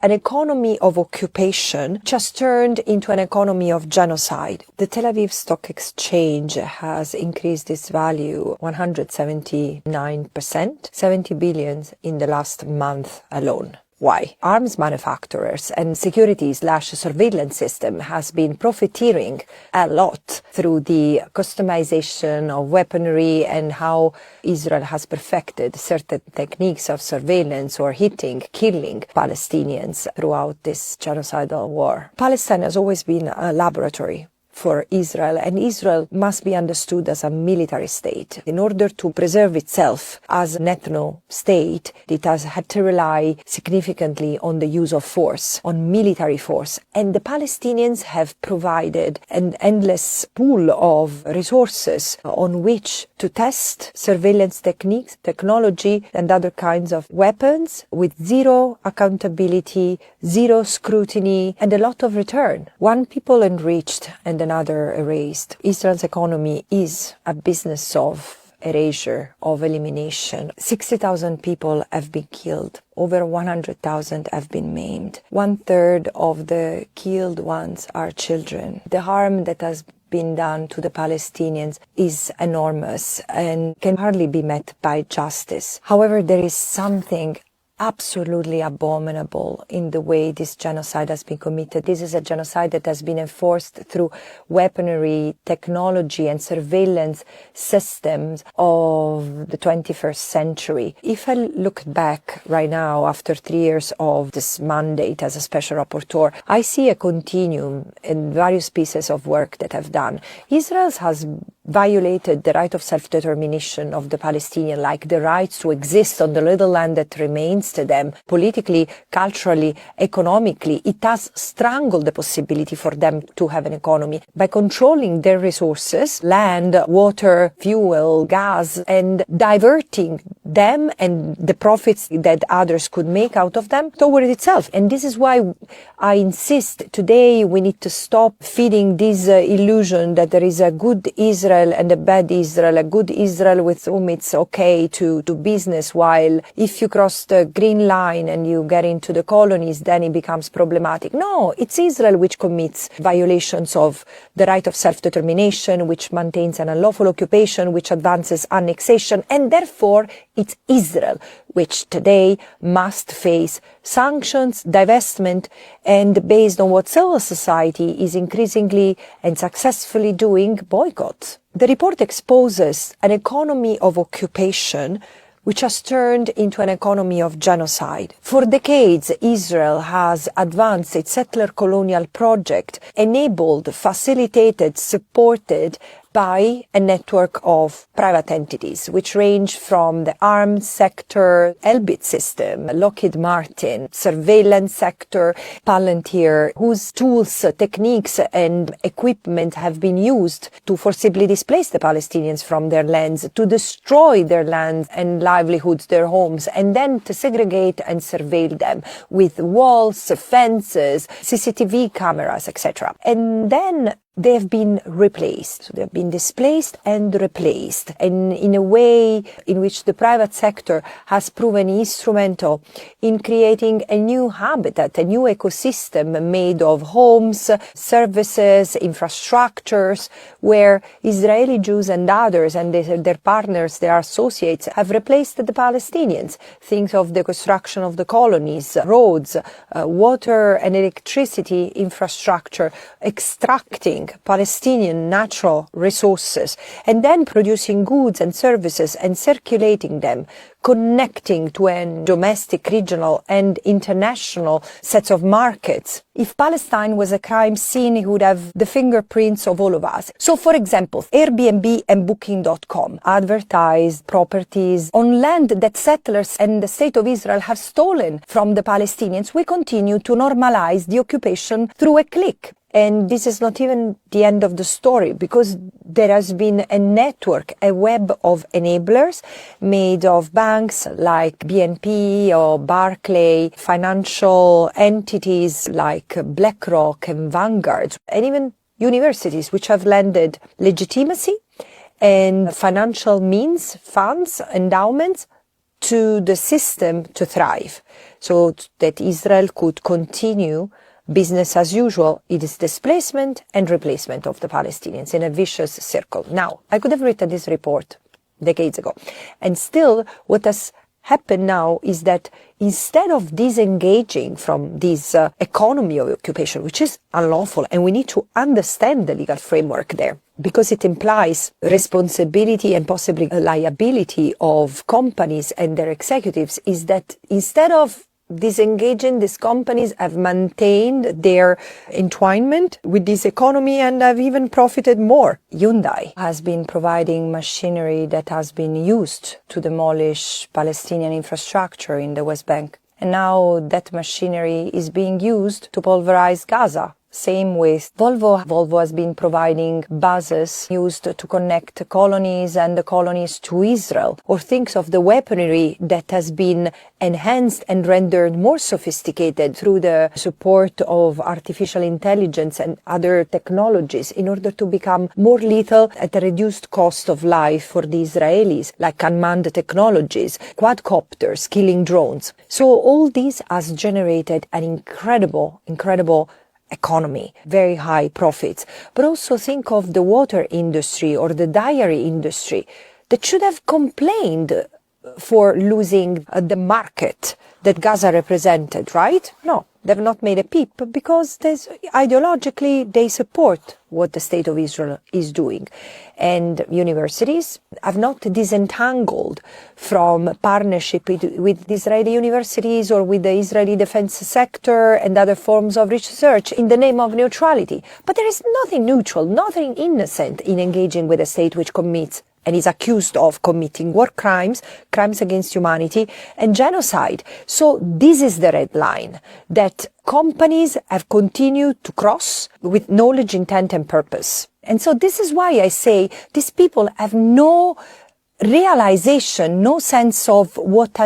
an economy of occupation just turned into an economy of genocide. The Tel Aviv Stock Exchange has increased its value 179%, 70 billion in the last month alone. Why? Arms manufacturers and security/surveillance system has been profiteering a lot through the customization of weaponry and how Israel has perfected certain techniques of surveillance or hitting, killing Palestinians throughout this genocidal war. Palestine has always been a laboratory for Israel, and Israel must be understood as a military state. In order to preserve itself as an ethno-state, it has had to rely significantly on the use of force, on military force. And the Palestinians have provided an endless pool of resources on which to test surveillance techniques, technology, and other kinds of weapons with zero accountability, zero scrutiny, and a lot of return. One people enriched and another erased. Israel's economy is a business of erasure, of elimination. 60,000 people have been killed. Over 100,000 have been maimed. 1/3 of the killed ones are children. The harm that has been done to the Palestinians is enormous and can hardly be met by justice. However, there is something absolutely abominable in the way this genocide has been committed. This is a genocide that has been enforced through weaponry, technology, and surveillance systems of the 21st century. If I look back right now, after 3 years of this mandate as a special rapporteur, I see a continuum in various pieces of work that I've done. Israel has violated the right of self-determination of the Palestinians, like the rights to exist on the little land that remains to them, politically, culturally, economically. It has strangled the possibility for them to have an economy by controlling their resources, land, water, fuel, gas, and diverting them and the profits that others could make out of them toward itself. And this is why I insist today we need to stop feeding this illusion that there is a good Israel and a bad Israel, a good Israel with whom it's okay to do business, while if you cross the green line and you get into the colonies, then it becomes problematic. No, it's Israel which commits violations of the right of self-determination, which maintains an unlawful occupation, which advances annexation, and therefore it's Israel which today must face sanctions, divestment, and based on what civil society is increasingly and successfully doing, boycotts. The report exposes an economy of occupation which has turned into an economy of genocide. For decades, Israel has advanced its settler colonial project, enabled, facilitated, supported by a network of private entities, which range from the arms sector, Elbit system, Lockheed Martin, surveillance sector, Palantir, whose tools, techniques, and equipment have been used to forcibly displace the Palestinians from their lands, to destroy their lands and livelihoods, their homes, and then to segregate and surveil them with walls, fences, CCTV cameras, etc. And then they have been replaced. So they have been displaced and replaced, and in a way in which the private sector has proven instrumental in creating a new habitat, a new ecosystem made of homes, services, infrastructures, where Israeli Jews and others and their partners, their associates, have replaced the Palestinians. Think of the construction of the colonies, roads, water and electricity infrastructure, extracting Palestinian natural resources, and then producing goods and services and circulating them, connecting to a domestic, regional and international sets of markets. If Palestine was a crime scene, it would have the fingerprints of all of us. So, for example, Airbnb and Booking.com advertise properties on land that settlers and the State of Israel have stolen from the Palestinians. We continue to normalize the occupation through a click. And this is not even the end of the story, because there has been a network, a web of enablers made of banks like BNP or Barclays, financial entities like BlackRock and Vanguard, and even universities which have lended legitimacy and financial means, funds, endowments to the system to thrive. so that Israel could continue business as usual. It is displacement and replacement of the Palestinians in a vicious circle. Now, I could have written this report decades ago. And still, what has happened now is that instead of disengaging from this economy of occupation, which is unlawful, and we need to understand the legal framework there, because it implies responsibility and possibly liability of companies and their executives, is that instead of disengaging, these companies have maintained their entwinement with this economy and have even profited more. Hyundai has been providing machinery that has been used to demolish Palestinian infrastructure in the West Bank. And now that machinery is being used to pulverize Gaza. Same with Volvo. Volvo has been providing buses used to connect colonies and the colonies to Israel. Or thinks of the weaponry that has been enhanced and rendered more sophisticated through the support of artificial intelligence and other technologies in order to become more lethal at a reduced cost of life for the Israelis, like unmanned technologies, quadcopters, killing drones. So all this has generated an incredible economy, very high profits. But also think of the water industry or the dairy industry that should have complained for losing the market that Gaza represented, right? No, they've not made a peep because ideologically they support what the state of Israel is doing. And universities have not disentangled from partnership with the Israeli universities or with the Israeli defense sector and other forms of research in the name of neutrality. But there is nothing neutral, nothing innocent in engaging with a state which commits and is accused of committing war crimes, crimes against humanity, and genocide. So this is the red line that companies have continued to cross with knowledge, intent, and purpose. And so this is why I say these people have no realization, no sense of what has